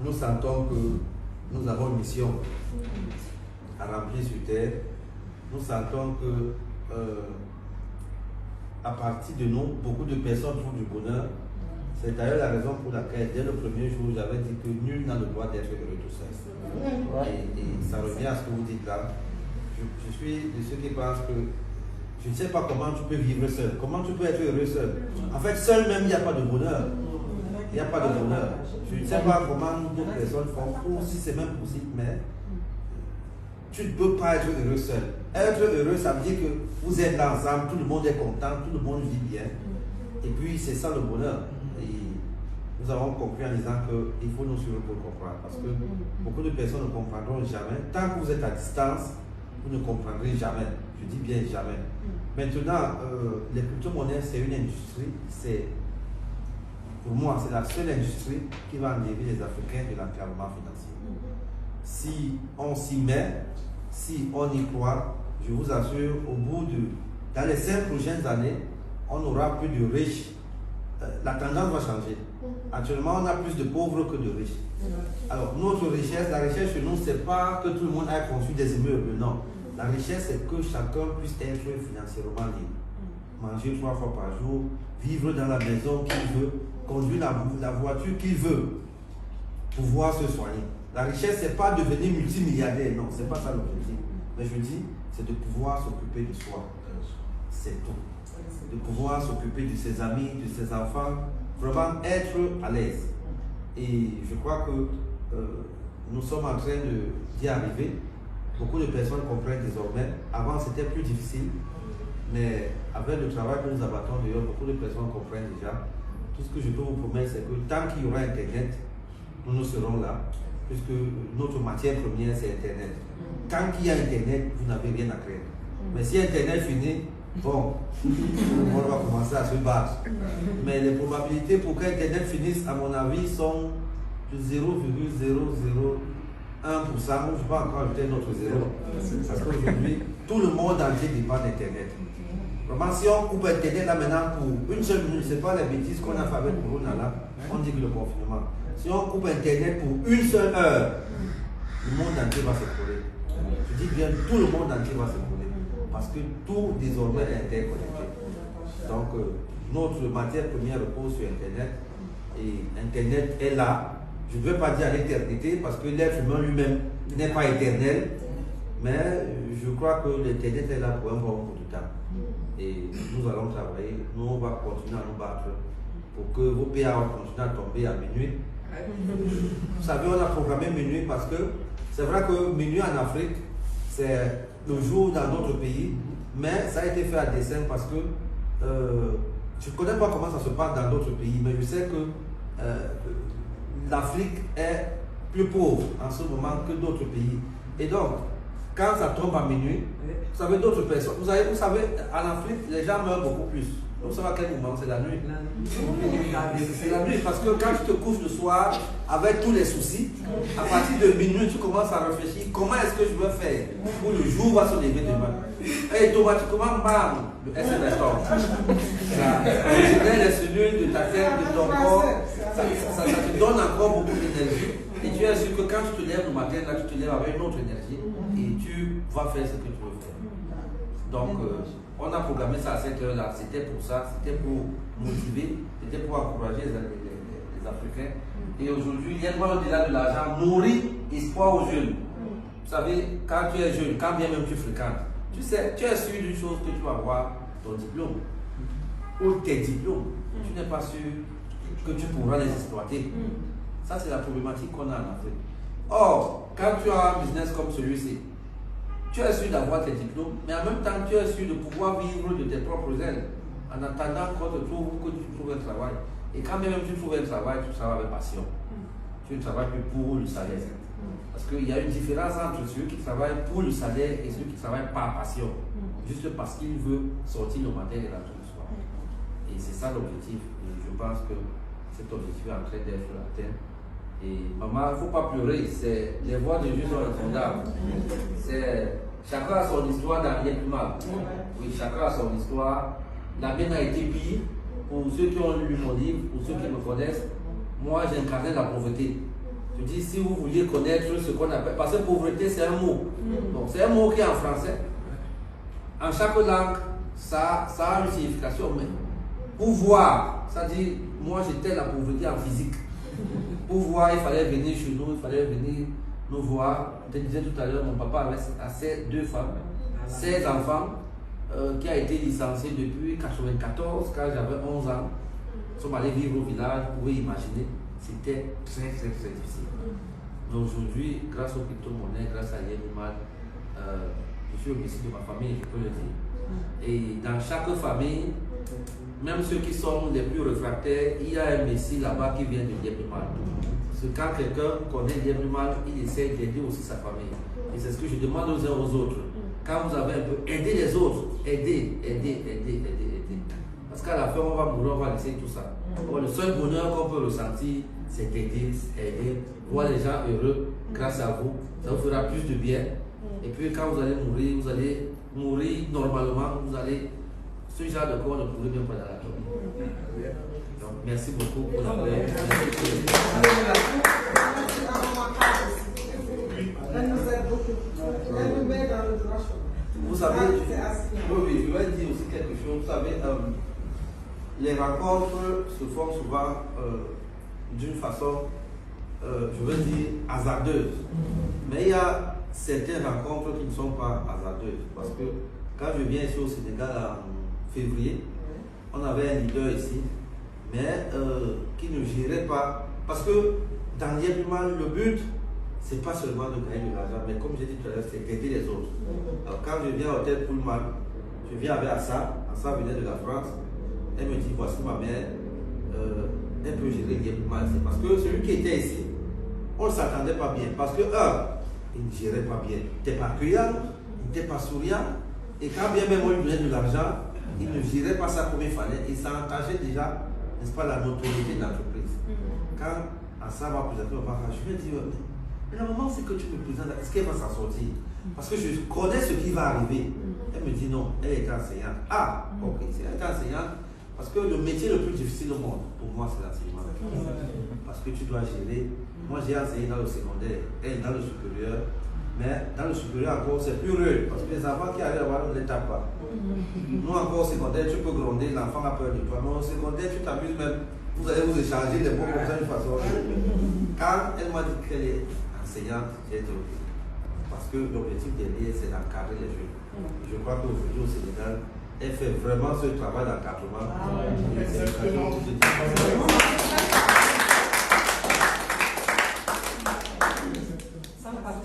nous sentons que nous avons une mission à remplir sur terre. Nous sentons que à partir de nous, beaucoup de personnes trouvent du bonheur. C'est d'ailleurs la raison pour laquelle, dès le premier jour, j'avais dit que nul n'a le droit d'être heureux tout seul. Et ça revient à ce que vous dites là. Je suis de ceux qui pensent que je ne sais pas comment tu peux vivre seul. Comment tu peux être heureux seul? En fait, seul même, il n'y a pas de bonheur. Il n'y a pas de bonheur. Je ne sais pas comment d'autres personnes font, ou si c'est même possible, mais tu ne peux pas être heureux seul. Être heureux, ça veut dire que vous êtes là ensemble, tout le monde est content, tout le monde vit bien. Et puis, c'est ça le bonheur. Et nous avons compris en disant qu'il faut nous suivre pour comprendre. Parce que beaucoup de personnes ne comprendront jamais. Tant que vous êtes à distance, vous ne comprendrez jamais. Je dis bien jamais. Maintenant, les crypto monnaies, c'est une industrie. Pour moi, c'est la seule industrie qui va enlever les Africains de l'enclavement financier. Si on s'y met, si on y croit, je vous assure, dans les 5 prochaines années, on n'aura plus de riches. La tendance va changer. Actuellement, on a plus de pauvres que de riches. Alors, notre richesse, la richesse chez nous, c'est pas que tout le monde ait construit des immeubles, non. La richesse, c'est que chacun puisse être financièrement libre. Manger 3 fois par jour, vivre dans la maison qu'il veut, conduire la voiture qu'il veut, pouvoir se soigner. La richesse, c'est pas devenir multimilliardaire, non, c'est pas ça l'objectif. Mais je dis, c'est de pouvoir s'occuper de soi. C'est tout. De pouvoir s'occuper de ses amis, de ses enfants, vraiment être à l'aise. Et je crois que nous sommes en train d'y arriver. Beaucoup de personnes comprennent désormais. Avant, c'était plus difficile. Mais avec le travail que nous abattons dehors, beaucoup de personnes comprennent déjà. Tout ce que je peux vous promettre, c'est que tant qu'il y aura Internet, nous serons là. Puisque notre matière première, c'est Internet. Tant qu'il y a Internet, vous n'avez rien à craindre. Mais si Internet finit, bon, le monde va commencer à se battre. Mais les probabilités pour qu'Internet finisse, à mon avis, sont de 0,001%. Je ne vais pas encore ajouter notre zéro. Parce qu'aujourd'hui, tout le monde entier dépend d'Internet. Vraiment, si on coupe Internet là maintenant pour une seule minute, ce n'est pas les bêtises qu'on a fait avec Corona là, on dit que le confinement. Si on coupe Internet pour une seule heure, le monde entier va s'écrouler. Je dis bien, tout le monde entier va s'écrouler. Parce que tout désormais est interconnecté. Donc, notre matière première repose sur Internet. Et Internet est là. Je ne veux pas dire à l'éternité parce que l'être humain lui-même n'est pas éternel. Mais je crois que l'Internet est là pour un bon bout de temps. Et nous allons travailler. Nous, on va continuer à nous battre pour que vos PA continuent à tomber à minuit. Vous savez, on a programmé minuit parce que c'est vrai que minuit en Afrique, c'est le jour dans notre pays, mais ça a été fait à dessein parce que je ne connais pas comment ça se passe dans d'autres pays, mais je sais que l'Afrique est plus pauvre en ce moment que d'autres pays. Et donc, quand ça tombe à minuit, vous savez, d'autres personnes, vous savez, en Afrique, les gens meurent beaucoup plus. Vous savez à quel moment? C'est la nuit. C'est la nuit parce que quand tu te couches le soir avec tous les soucis, à partir de minuit, tu commences à réfléchir comment est-ce que je veux faire pour le jour va se lever demain. Et automatiquement, bam, le SMS tombe. Ça régénère les cellules de ta tête, de ton corps, ça te donne encore beaucoup d'énergie. Et tu es sûr que quand tu te lèves le matin, là, tu te lèves avec une autre énergie et tu vas faire ce que tu veux faire. Donc, on a programmé ça à cette heure-là. C'était pour ça, c'était pour motiver, c'était pour encourager les Africains. Et aujourd'hui, il y a au-delà de l'argent, nourrir espoir aux jeunes. Vous savez, quand tu es jeune, quand bien même tu fréquentes, tu sais, tu es sûr d'une chose que tu vas avoir ton diplôme ou tes diplômes. Tu n'es pas sûr que tu pourras les exploiter. Ça, c'est la problématique qu'on a en Afrique. Or, quand tu as un business comme celui-ci, tu es sûr d'avoir tes diplômes, mais en même temps, tu es sûr de pouvoir vivre de tes propres ailes en attendant qu'on te trouve, que tu trouves un travail. Et quand même tu trouves un travail, tu travailles avec passion. Tu ne travailles plus pour le salaire. Parce qu'il y a une différence entre ceux qui travaillent pour le salaire et ceux qui travaillent par passion. Juste parce qu'ils veulent sortir le matin et rentrer le soir. Et c'est ça l'objectif. Et je pense que cet objectif est en train d'être atteint. Et maman, il ne faut pas pleurer. Les voix de Dieu sont infondables. Chacun a son histoire dans rien plus mal. Oui, chacun a son histoire. La mienne a été pire. Pour ceux qui ont lu mon livre, pour ceux qui me connaissent, moi j'incarnais la pauvreté. Je dis, si vous vouliez connaître ce qu'on appelle, parce que pauvreté c'est un mot. Donc c'est un mot qui est en français. En chaque langue, ça a une signification, mais pouvoir, ça dit, moi j'étais la pauvreté en physique. Pouvoir, il fallait venir chez nous, il fallait venir nous voir. Je te disais tout à l'heure, mon papa avait 2 femmes, 16 enfants, qui a été licencié depuis 1994, quand j'avais 11 ans. Nous sommes allés vivre au village, vous pouvez imaginer, c'était très difficile. Mais aujourd'hui, grâce au crypto-monnaie, grâce à Yenimal, je suis au dessus de ma famille, je peux le dire. Et dans chaque famille, même ceux qui sont les plus réfractaires, il y a un messie là-bas qui vient de Yenimal. Parce que quand quelqu'un connaît Yenimal, il essaie d'aider aussi sa famille. Et c'est ce que je demande aux uns aux autres. Quand vous avez un peu, aidez les autres, aidez. Parce qu'à la fin, on va mourir, on va laisser tout ça. Bon, le seul bonheur qu'on peut ressentir, c'est d'aider, voir les gens heureux grâce à vous. Ça vous fera plus de bien. Et puis quand vous allez mourir normalement, vous allez, ce genre de corps ne pourrez même pas dans la tombe. Donc merci beaucoup pour la paix. Elle nous aide beaucoup. Elle nous met dans le droit chemin. Vous savez, oui, je vais dire aussi quelque chose. Vous savez, les rencontres se font souvent d'une façon, je veux dire, hasardeuse. Mais il y a certaines rencontres qui ne sont pas hasardeuses. Parce que quand je viens ici au Sénégal en février, on avait un leader ici, mais qui ne gérait pas. Parce que dans l'Yébimal, le but, c'est pas seulement de gagner de l'argent, mais comme j'ai dit tout à l'heure, c'est d'aider les autres. Alors quand je viens au Hôtel Pullman, je viens avec Assa venait de la France, elle me dit, voici ma mère, elle peut gérer Yébimal. C'est parce que celui qui était ici, on ne s'attendait pas bien. Parce que, il ne gérait pas bien. Il n'était pas accueillant, il n'était pas souriant. Et quand bien même on lui donnait de l'argent, il ne gérait pas ça comme il fallait. Et ça entageait déjà, n'est-ce pas, la notoriété de l'entreprise. Quand Assa va présenter au Maroc, je lui ai dit, mais la maman, c'est que tu me présentes, est-ce qu'elle va s'en sortir? Parce que je connais ce qui va arriver. Elle me dit non, elle est enseignante. Ah, ok, si elle est enseignante, parce que le métier le plus difficile au monde, pour moi, c'est l'enseignement. Parce que tu dois gérer. Moi, j'ai enseigné dans le secondaire, elle dans le supérieur. Mais dans le supérieur encore, c'est plus rude. Parce que les enfants qui arrivent là-bas, on ne les tape pas. Nous, encore au secondaire, tu peux gronder, l'enfant a peur de toi. Mais au secondaire, tu t'amuses même. Vous allez vous échanger les mots comme ça d'une façon. Quand elle m'a dit qu'elle est enseignante, j'ai dit ok. Parce que l'objectif derrière, c'est d'encadrer les jeunes. Je crois qu'aujourd'hui au Sénégal, elle fait vraiment ce travail d'encadrement. Ça me parle.